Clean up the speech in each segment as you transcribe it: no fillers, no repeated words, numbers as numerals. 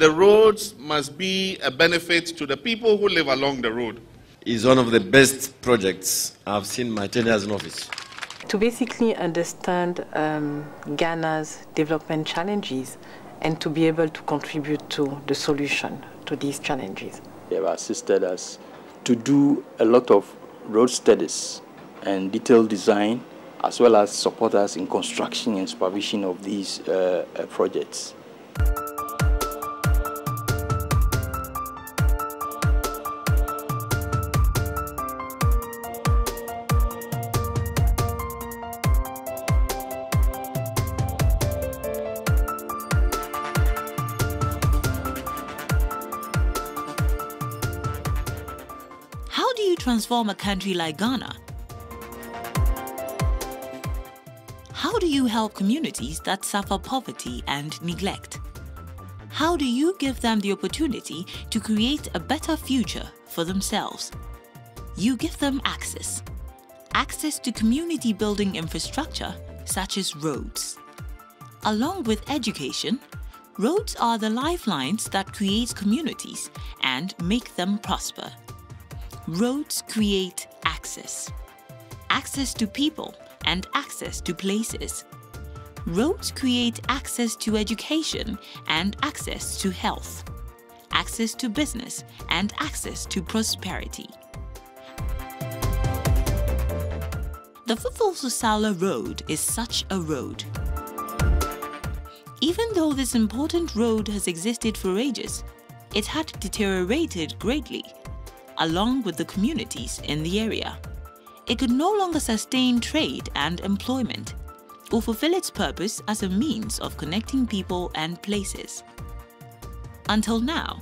The roads must be a benefit to the people who live along the road. It's one of the best projects I've seen in my tenure as an office. To basically understand Ghana's development challenges and to be able to contribute to the solution to these challenges. They have assisted us to do a lot of road studies and detailed design, as well as support us in construction and supervision of these projects. How do you transform a country like Ghana? How do you help communities that suffer poverty and neglect? How do you give them the opportunity to create a better future for themselves? You give them access. Access to community building infrastructure such as roads. Along with education, roads are the lifelines that create communities and make them prosper. Roads create access. Access to people and access to places. Roads create access to education and access to health, access to business and access to prosperity. The Fufulso Sawla Road is such a road. Even though this important road has existed for ages, it had deteriorated greatly, along with the communities in the area. It could no longer sustain trade and employment, or fulfill its purpose as a means of connecting people and places. Until now.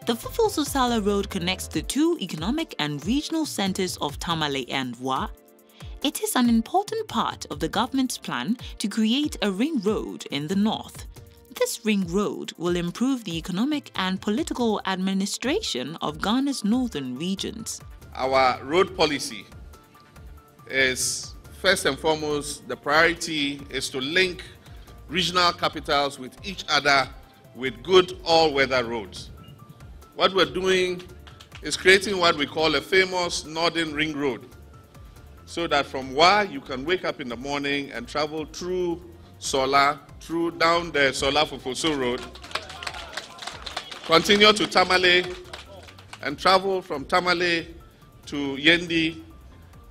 The Fufulso Sawla Road connects the two economic and regional centers of Tamale and Wa. It is an important part of the government's plan to create a ring road in the north. This ring road will improve the economic and political administration of Ghana's northern regions. Our road policy is, first and foremost, the priority is to link regional capitals with each other with good all-weather roads. What we're doing is creating what we call a famous Northern Ring Road, so that from Wa you can wake up in the morning and travel through Sawla, down the Sawla Fufulso Road, continue to Tamale, and travel from Tamale to Yendi,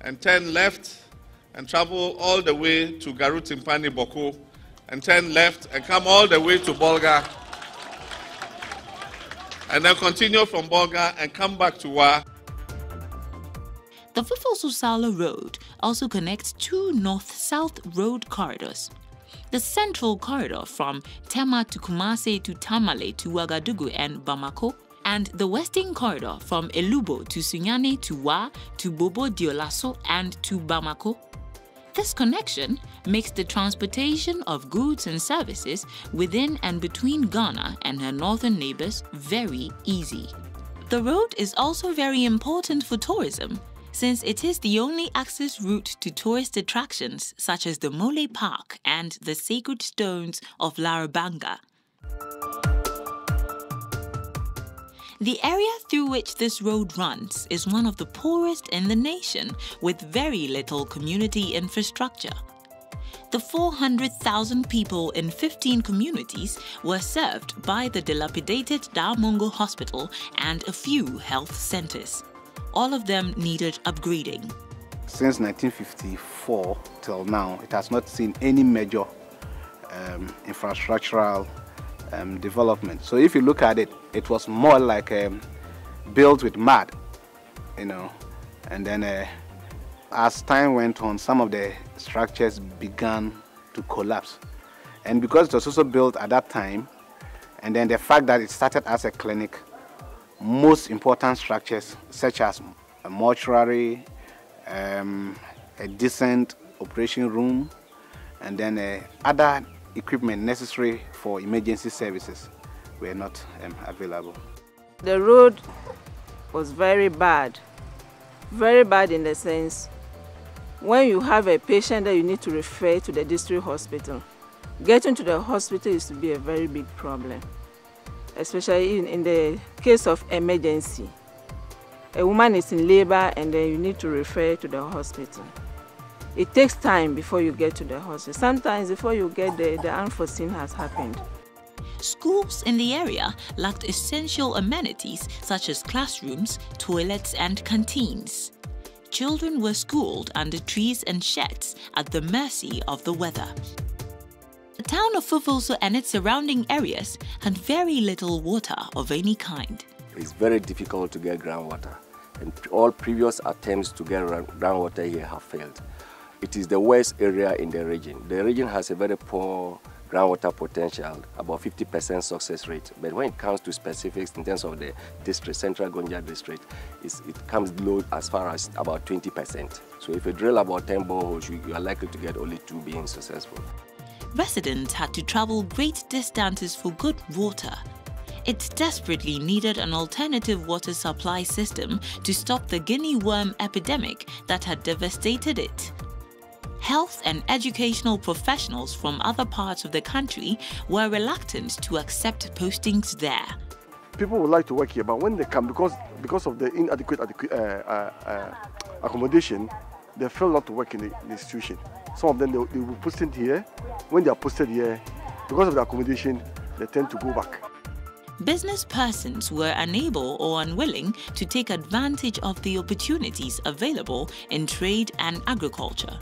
and turn left and travel all the way to Garutimpani Boko, and turn left and come all the way to Bolga, and then continue from Bolga and come back to Wa. The Fufulso Sawla Road also connects two north-south road corridors. The central corridor from Tema to Kumasi to Tamale to Ouagadougou and Bamako, and the western corridor from Elubo to Sunyani to Wa to Bobo Dioulasso and to Bamako. This connection makes the transportation of goods and services within and between Ghana and her northern neighbors very easy. The road is also very important for tourism, since it is the only access route to tourist attractions such as the Mole Park and the sacred stones of Larabanga. The area through which this road runs is one of the poorest in the nation, with very little community infrastructure. The 400,000 people in 15 communities were served by the dilapidated Damongo Hospital and a few health centers. All of them needed upgrading. Since 1954 till now, it has not seen any major infrastructural development. So if you look at it, it was more like built with mud, and then as time went on, some of the structures began to collapse. And because it was also built at that time, and then the fact that it started as a clinic, most important structures such as a mortuary, a decent operation room, and then other equipment necessary for emergency services were not available. The road was very bad in the sense when you have a patient that you need to refer to the district hospital, Getting to the hospital used to be a very big problem, especially in the case of emergency. A woman is in labor and then you need to refer to the hospital. It takes time before you get to the hospital. Sometimes before you get there, the unforeseen has happened. Schools in the area lacked essential amenities such as classrooms, toilets, and canteens. Children were schooled under trees and sheds at the mercy of the weather. The town of Fufulso and its surrounding areas had very little water of any kind. It's very difficult to get groundwater, and all previous attempts to get groundwater here have failed. It is the worst area in the region. The region has a very poor groundwater potential, about 50% success rate. But when it comes to specifics in terms of the district, Central Gonja district, it comes low as far as about 20%. So if you drill about 10 boreholes, you are likely to get only 2 being successful. Residents had to travel great distances for good water. It desperately needed an alternative water supply system to stop the guinea worm epidemic that had devastated it. Health and educational professionals from other parts of the country were reluctant to accept postings there. People would like to work here, but when they come, because of the inadequate accommodation, they fail not to work in the institution. Some of them, they will be posted here. When they are posted here, because of the accommodation, they tend to go back. Business persons were unable or unwilling to take advantage of the opportunities available in trade and agriculture.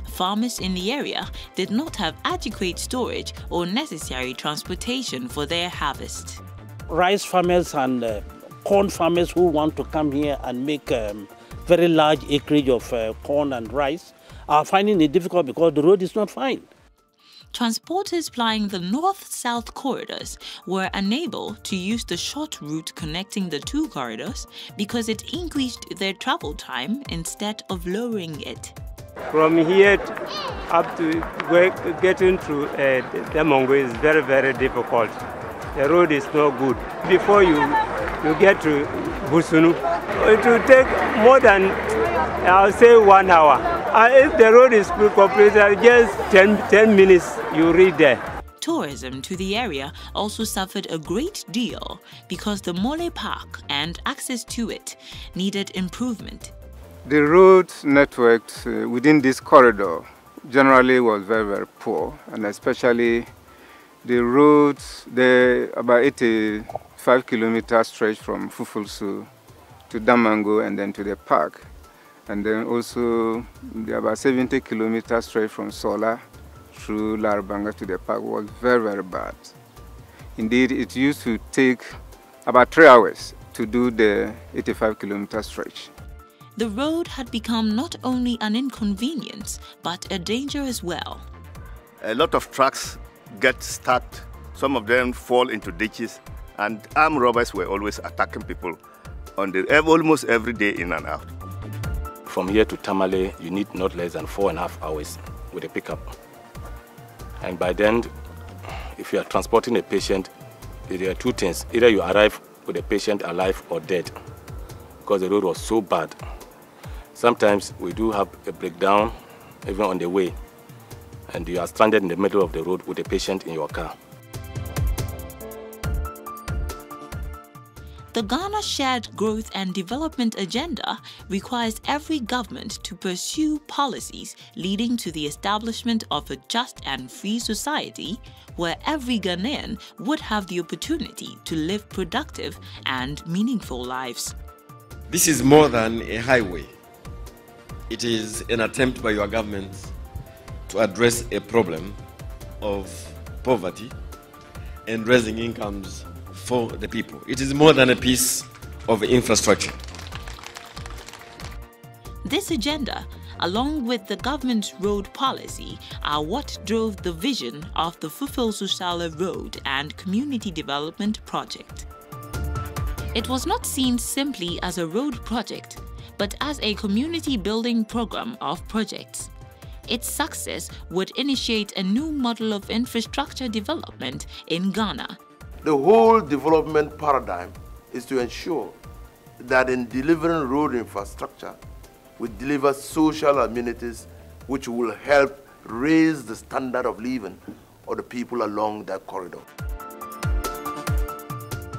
Farmers in the area did not have adequate storage or necessary transportation for their harvest. Rice farmers and corn farmers who want to come here and make very large acreage of corn and rice are finding it difficult because the road is not fine. Transporters plying the north-south corridors were unable to use the short route connecting the two corridors because it increased their travel time instead of lowering it. From here up to getting to Demongo is very, very difficult. The road is not good. Before you get to Busunu, it will take more than, I'll say, 1 hour. If the road is completed, just 10 minutes, you reach there. Tourism to the area also suffered a great deal because the Mole Park and access to it needed improvement. The road network within this corridor generally was very, very poor, and especially the roads, about 85-kilometer stretch from Fufulso to Damango and then to the park. And then also the about 70-kilometer stretch from Sawla through Larabanga to the park was very, very bad. Indeed, it used to take about 3 hours to do the 85-kilometer stretch. The road had become not only an inconvenience, but a danger as well. A lot of trucks get stuck, some of them fall into ditches, and armed robbers were always attacking people on almost every day in and out. From here to Tamale, you need not less than 4.5 hours with a pickup. And by then, if you are transporting a patient, there are two things. Either you arrive with the patient alive or dead, because the road was so bad. Sometimes we do have a breakdown even on the way, and you are stranded in the middle of the road with a patient in your car. The Ghana Shared Growth and Development Agenda requires every government to pursue policies leading to the establishment of a just and free society where every Ghanaian would have the opportunity to live productive and meaningful lives. This is more than a highway. It is an attempt by your government to address a problem of poverty and raising incomes for the people. It is more than a piece of infrastructure. This agenda, along with the government's road policy, are what drove the vision of the Fufulso Road and Community Development Project. It was not seen simply as a road project, but as a community building program of projects. Its success would initiate a new model of infrastructure development in Ghana. The whole development paradigm is to ensure that in delivering road infrastructure, we deliver social amenities which will help raise the standard of living of the people along that corridor.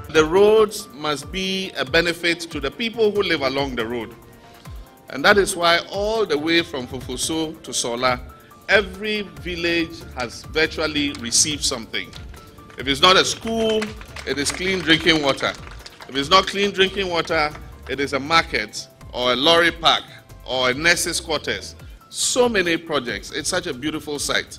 The roads must be a benefit to the people who live along the road. And that is why all the way from Fufulso to Sawla, every village has virtually received something. If it's not a school, it is clean drinking water. If it's not clean drinking water, it is a market or a lorry park or a nurse's quarters. So many projects. It's such a beautiful site.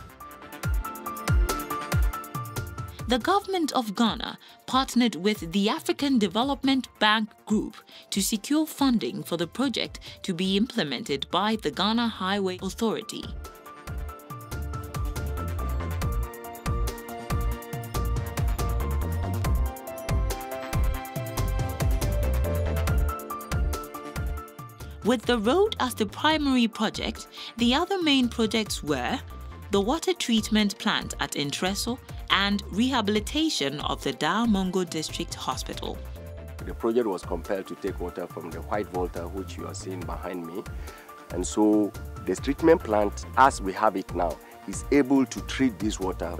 The government of Ghana partnered with the African Development Bank Group to secure funding for the project to be implemented by the Ghana Highway Authority. With the road as the primary project, the other main projects were the water treatment plant at Intresso and rehabilitation of the Damongo District Hospital. The project was compelled to take water from the White Volta, which you are seeing behind me. And so the treatment plant, as we have it now, is able to treat this water.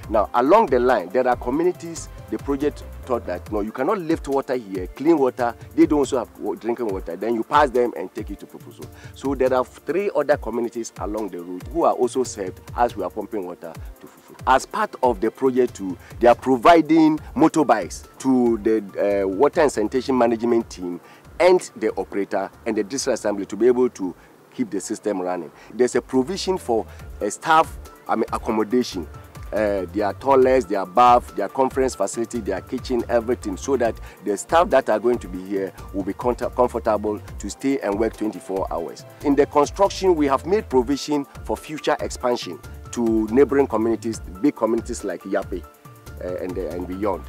Now, along the line, there are communities, the project thought that, no, you cannot lift water here, clean water, they don't also have drinking water, then you pass them and take it to Fufulso. So there are 3 other communities along the route who are also served as we are pumping water to Fufulso. As part of the project too, they are providing motorbikes to the water and sanitation management team and the operator and the district assembly to be able to keep the system running. There's a provision for staff accommodation. Their toilets, their bath, their conference facility, their kitchen, everything, so that the staff that are going to be here will be comfortable to stay and work 24 hours. In the construction, we have made provision for future expansion to neighboring communities, big communities like Yape and beyond.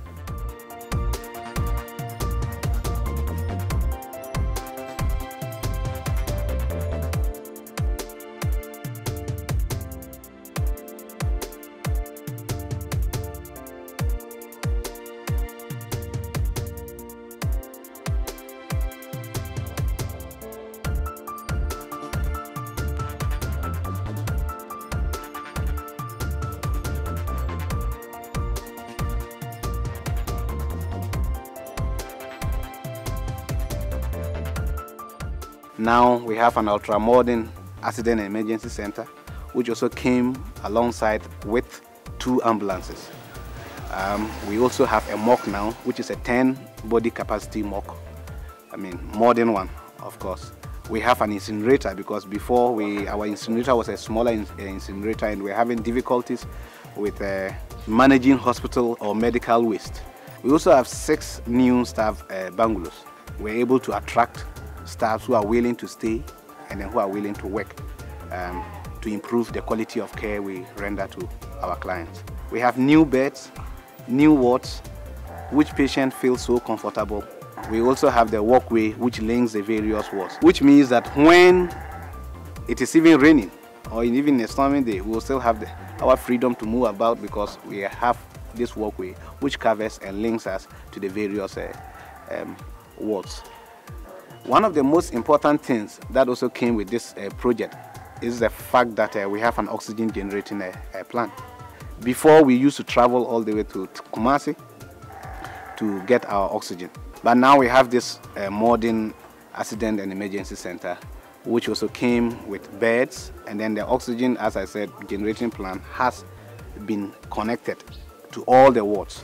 Now we have an ultra-modern accident and emergency center, which also came alongside with 2 ambulances. We also have a morgue now, which is a 10-body capacity morgue. Modern one, of course. We have an incinerator because before our incinerator was a smaller incinerator and we're having difficulties with managing hospital or medical waste. We also have 6 new staff bungalows. We're able to attract staff who are willing to stay and then who are willing to work to improve the quality of care we render to our clients. We have new beds, new wards, which patient feels so comfortable. We also have the walkway which links the various wards, which means that when it is even raining or even a stormy day, we will still have our freedom to move about because we have this walkway which covers and links us to the various wards. One of the most important things that also came with this project is the fact that we have an oxygen generating plant. Before, we used to travel all the way to Kumasi to get our oxygen. But now we have this modern accident and emergency center, which also came with beds, and then the oxygen, as I said, generating plant has been connected to all the wards.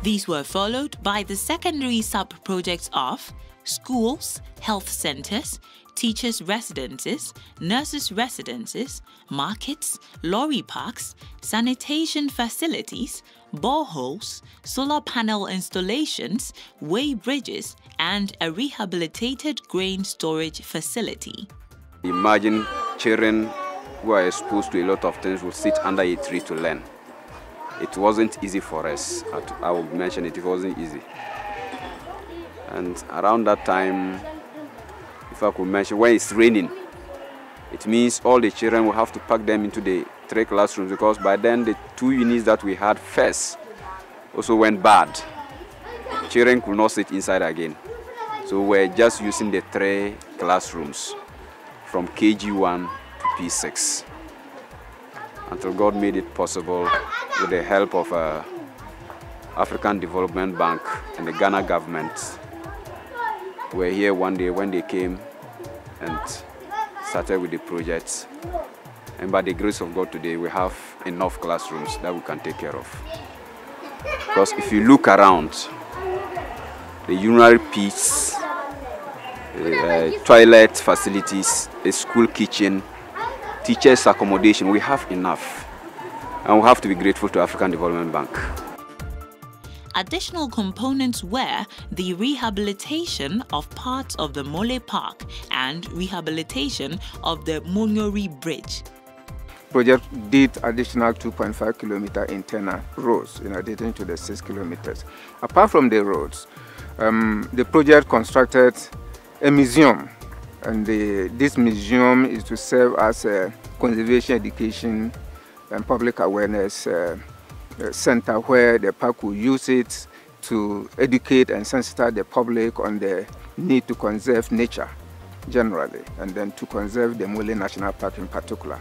These were followed by the secondary sub-projects of schools, health centers, teachers' residences, nurses' residences, markets, lorry parks, sanitation facilities, boreholes, solar panel installations, way bridges, and a rehabilitated grain storage facility. Imagine children who are exposed to a lot of things will sit under a tree to learn. It wasn't easy for us. I will mention it wasn't easy. And around that time, if I could mention, when it's raining, it means all the children will have to pack them into the 3 classrooms because by then the 2 units that we had first also went bad. Children could not sit inside again. So we're just using the 3 classrooms from KG1 to P6. until God made it possible with the help of African Development Bank and the Ghana government. We were here one day when they came and started with the project. And by the grace of God today, we have enough classrooms that we can take care of. Because if you look around, the urinary pits, toilet facilities, a school kitchen, teachers' accommodation, we have enough. And we have to be grateful to African Development Bank. Additional components were the rehabilitation of parts of the Mole Park and rehabilitation of the Monyori Bridge. Project did additional 2.5 kilometer internal roads in addition to the 6 kilometers. Apart from the roads, the project constructed a museum, and this museum is to serve as a conservation, education, and public awareness center where the park will use it to educate and sensitize the public on the need to conserve nature generally, and then to conserve the Mole National Park in particular.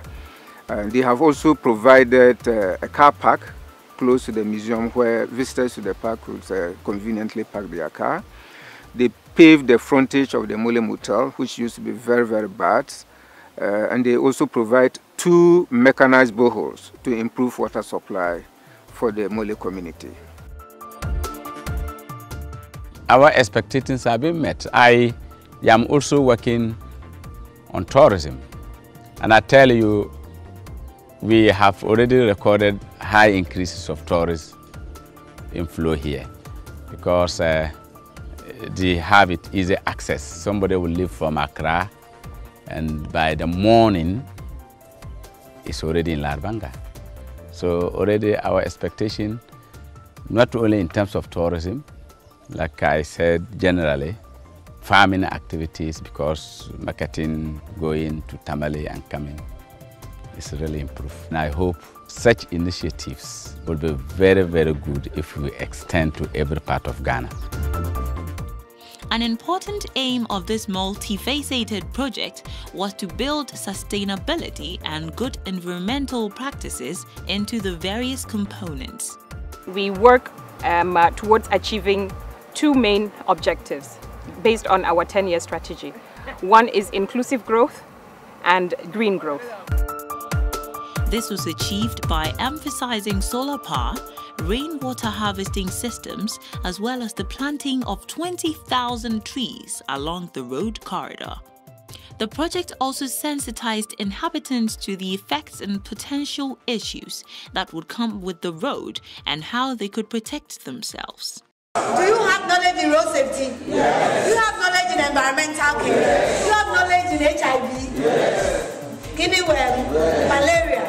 They have also provided a car park close to the museum where visitors to the park could conveniently park their car. They paved the frontage of the Mole Motel, which used to be very, very bad. And they also provide 2 mechanized boreholes to improve water supply for the Mole community. Our expectations have been met. I am also working on tourism. And I tell you, we have already recorded high increases of tourist inflow here because they have it easy access. Somebody will leave from Accra and by the morning it's already in Larbanga. So already our expectation, not only in terms of tourism, like I said generally, farming activities because marketing going to Tamale and coming is really improved. And I hope such initiatives will be very, very good if we extend to every part of Ghana. An important aim of this multifaceted project was to build sustainability and good environmental practices into the various components. We work towards achieving 2 main objectives based on our 10-year strategy. One is inclusive growth and green growth. This was achieved by emphasizing solar power, rainwater harvesting systems, as well as the planting of 20,000 trees along the road corridor. The project also sensitized inhabitants to the effects and potential issues that would come with the road and how they could protect themselves. Do you have knowledge in road safety? Yes. Do you have knowledge in environmental care? Yes. Do you have knowledge in HIV? Yes. Kidney worm, malaria.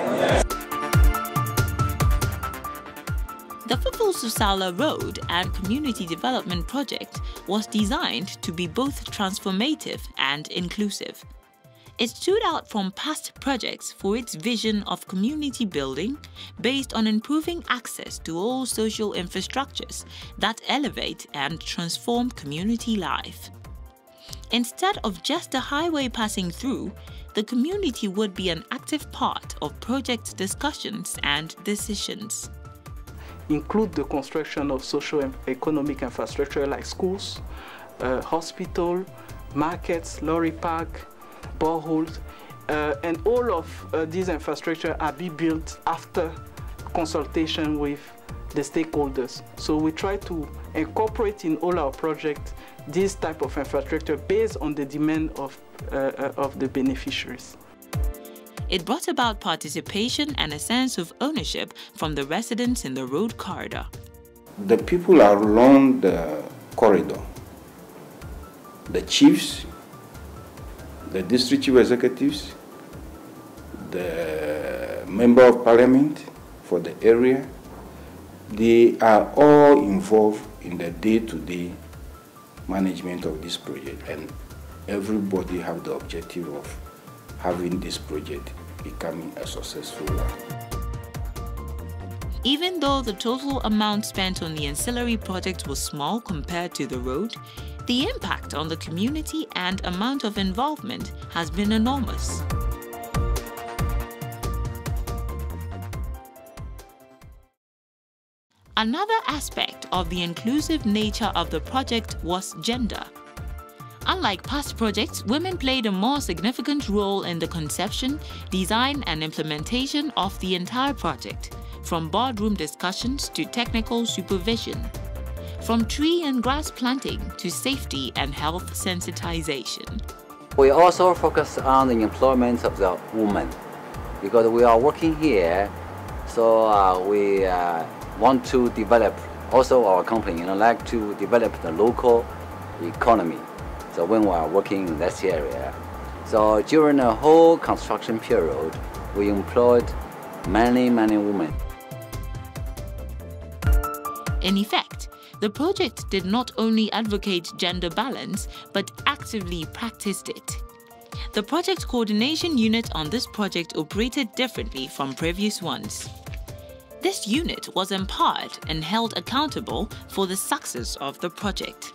The Fufulso Sawla Road and Community Development Project was designed to be both transformative and inclusive. It stood out from past projects for its vision of community building based on improving access to all social infrastructures that elevate and transform community life. Instead of just a highway passing through, the community would be an active part of project discussions and decisions. Include the construction of social and economic infrastructure like schools, hospital, markets, lorry park, boreholes, and all of these infrastructure are being built after consultation with the stakeholders. So we try to incorporate in all our projects this type of infrastructure based on the demand of the beneficiaries. It brought about participation and a sense of ownership from the residents in the road corridor. The people along the corridor, the chiefs, the district chief executives, the member of parliament for the area, they are all involved in the day-to-day management of this project, and everybody have the objective of having this project becoming a successful one. Even though the total amount spent on the ancillary project was small compared to the road, the impact on the community and amount of involvement has been enormous. Another aspect of the inclusive nature of the project was gender. Unlike past projects, women played a more significant role in the conception, design, and implementation of the entire project, from boardroom discussions to technical supervision, from tree and grass planting to safety and health sensitization. We also focus on the employment of the women because we are working here, so we want to develop also our company, like to develop the local economy. So when we are working in this area, so during the whole construction period, we employed many women. In effect, the project did not only advocate gender balance, but actively practiced it. The project coordination unit on this project operated differently from previous ones. This unit was empowered and held accountable for the success of the project.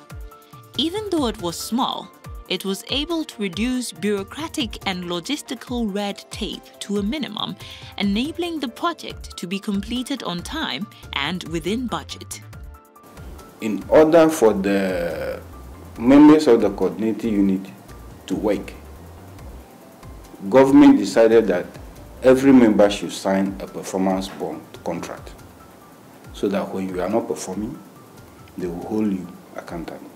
Even though it was small, it was able to reduce bureaucratic and logistical red tape to a minimum, enabling the project to be completed on time and within budget. In order for the members of the coordinating unit to work, government decided that every member should sign a performance bond contract so that when you are not performing, they will hold you accountable.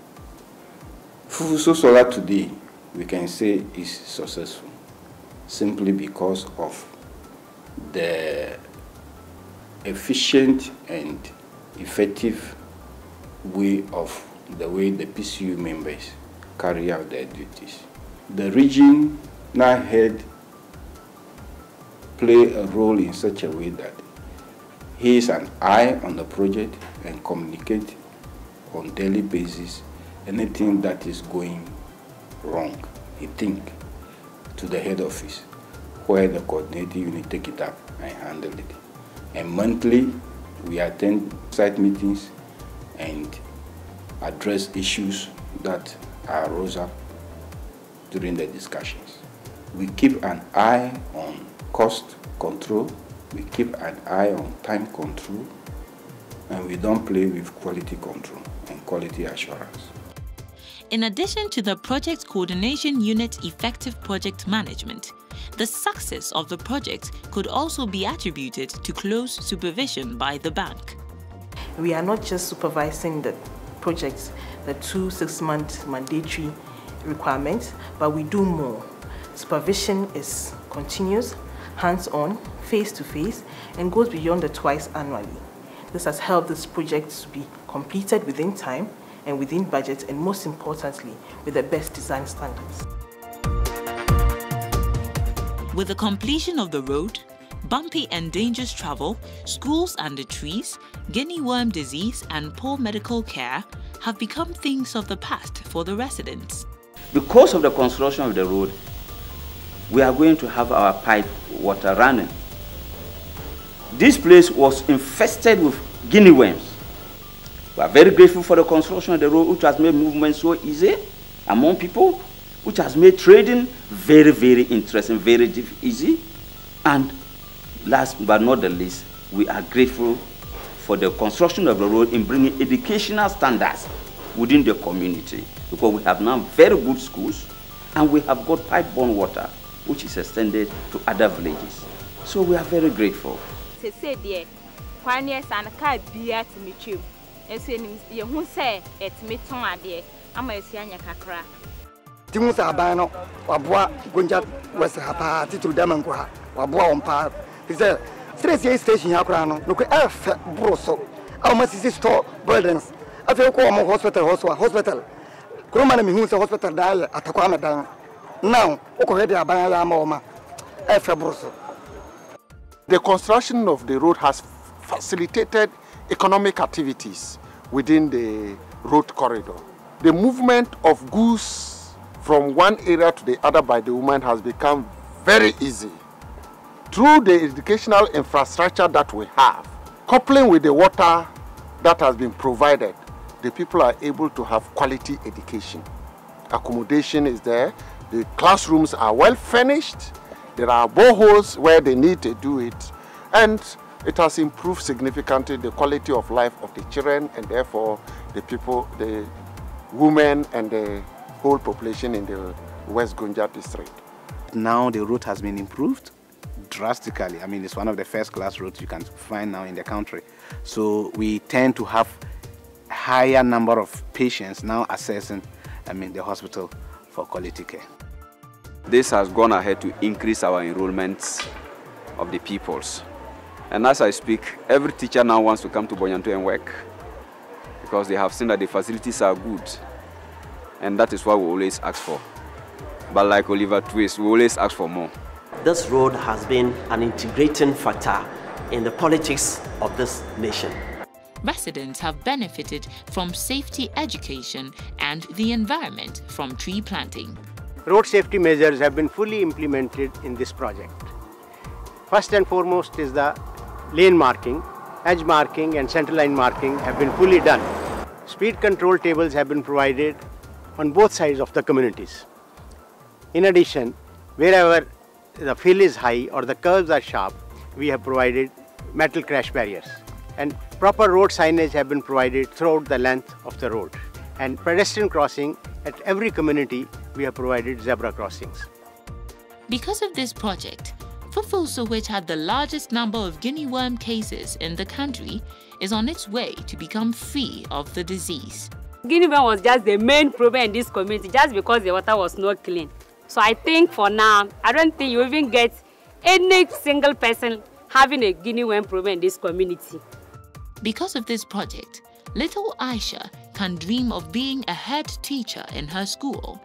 Fufulso Sawla today, we can say, is successful simply because of the efficient and effective way of the way the PCU members carry out their duties. The region now head play a role in such a way that he is an eye on the project and communicate on daily basis anything that is going wrong, he think to the head office, where the coordinating unit take it up and handle it. And monthly, we attend site meetings and address issues that arose up during the discussions. We keep an eye on cost control, we keep an eye on time control, and we don't play with quality control and quality assurance. In addition to the project coordination unit's effective project management, the success of the project could also be attributed to close supervision by the bank. We are not just supervising the projects, the 2 6-month mandatory requirements, but we do more. Supervision is continuous, hands-on, face-to-face, and goes beyond the twice annually. This has helped this project to be completed within time and within budget, and most importantly, with the best design standards. With the completion of the road, bumpy and dangerous travel, schools under trees, guinea worm disease, and poor medical care have become things of the past for the residents. Because of the construction of the road, we are going to have our pipe water running. This place was infested with guinea worms. We are very grateful for the construction of the road, which has made movement so easy among people, which has made trading very interesting, very easy. And last but not the least, we are grateful for the construction of the road in bringing educational standards within the community, because we have now very good schools and we have got pipe-borne water, which is extended to other villages. So we are very grateful. Timusa abano wabua gonja wese hapa titul damango ha wabua ompa dize stress station yakura no no ko f broso awma sisi store buildings afi ko mo hospital kuruma na mihunsa hospital dai atakwa madan now ko hede abanya ya ma f broso. The construction of the road has facilitated economic activities within the road corridor. The movement of goods from one area to the other by the women has become very easy. Through the educational infrastructure that we have, coupling with the water that has been provided, the people are able to have quality education. Accommodation is there, the classrooms are well furnished, there are boreholes where they need to do it, and it has improved significantly the quality of life of the children and therefore the people, the women and the whole population in the West Gonja district. Now the route has been improved drastically. I mean, it's one of the first-class routes you can find now in the country. So we tend to have a higher number of patients now accessing, the hospital for quality care. This has gone ahead to increase our enrollments of the pupils. And as I speak, every teacher now wants to come to Bonyanto and work because they have seen that the facilities are good. And that is what we always ask for. But like Oliver Twist, we always ask for more. This road has been an integrating factor in the politics of this nation. Residents have benefited from safety education and the environment from tree planting. Road safety measures have been fully implemented in this project. First and foremost is the lane marking, edge marking and center line marking have been fully done. Speed control tables have been provided on both sides of the communities. In addition, wherever the fill is high or the curves are sharp, we have provided metal crash barriers. And proper road signage have been provided throughout the length of the road. And pedestrian crossing, at every community, we have provided zebra crossings. Because of this project, Fufulso, which had the largest number of guinea worm cases in the country, is on its way to become free of the disease. Guinea worm was just the main problem in this community, just because the water was not clean. So I think for now, I don't think you even get any single person having a guinea worm problem in this community. Because of this project, little Aisha can dream of being a head teacher in her school.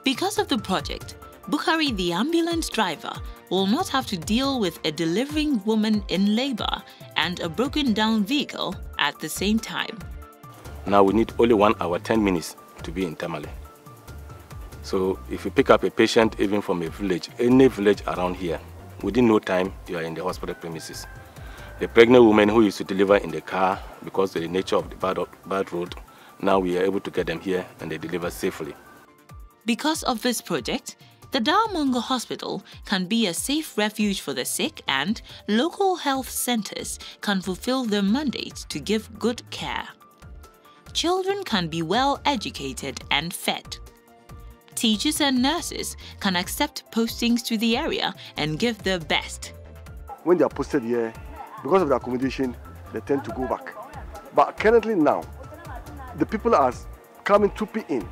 Because of the project, Bukhari the ambulance driver will not have to deal with a delivering woman in labor and a broken down vehicle at the same time. Now we need only 1 hour, 10 minutes to be in Tamale. So if you pick up a patient even from a village, any village around here, within no time you are in the hospital premises. The pregnant women who used to deliver in the car because of the nature of the bad road, now we are able to get them here and they deliver safely. Because of this project, the Damongo Hospital can be a safe refuge for the sick and local health centers can fulfill their mandate to give good care. Children can be well educated and fed. Teachers and nurses can accept postings to the area and give their best. When they are posted here, because of the accommodation, they tend to go back. But currently now, the people are coming to be in.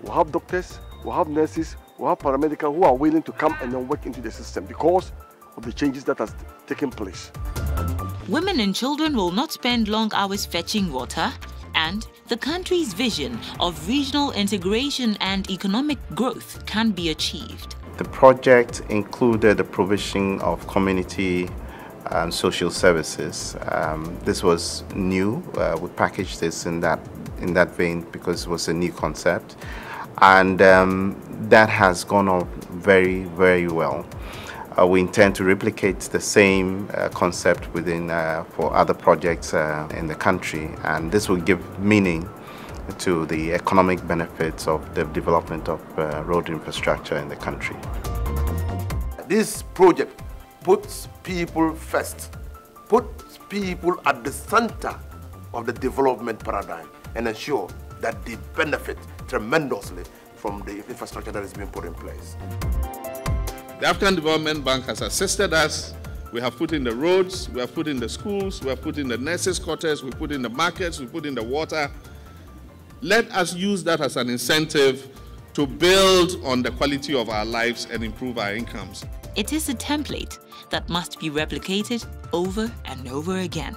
We have doctors, we have nurses, we have paramedics who are willing to come and then work into the system because of the changes that has taken place. Women and children will not spend long hours fetching water, and the country's vision of regional integration and economic growth can be achieved. The project included the provision of community and social services. This was new. We packaged this in that vein because it was a new concept, and that has gone on very, very well. We intend to replicate the same concept within for other projects in the country, and this will give meaning to the economic benefits of the development of road infrastructure in the country. This project puts people first, puts people at the center of the development paradigm and ensure that they benefit tremendously from the infrastructure that is being put in place. The African Development Bank has assisted us. We have put in the roads, we have put in the schools, we have put in the nurses' quarters, we put in the markets, we put in the water. Let us use that as an incentive to build on the quality of our lives and improve our incomes. It is a template that must be replicated over and over again.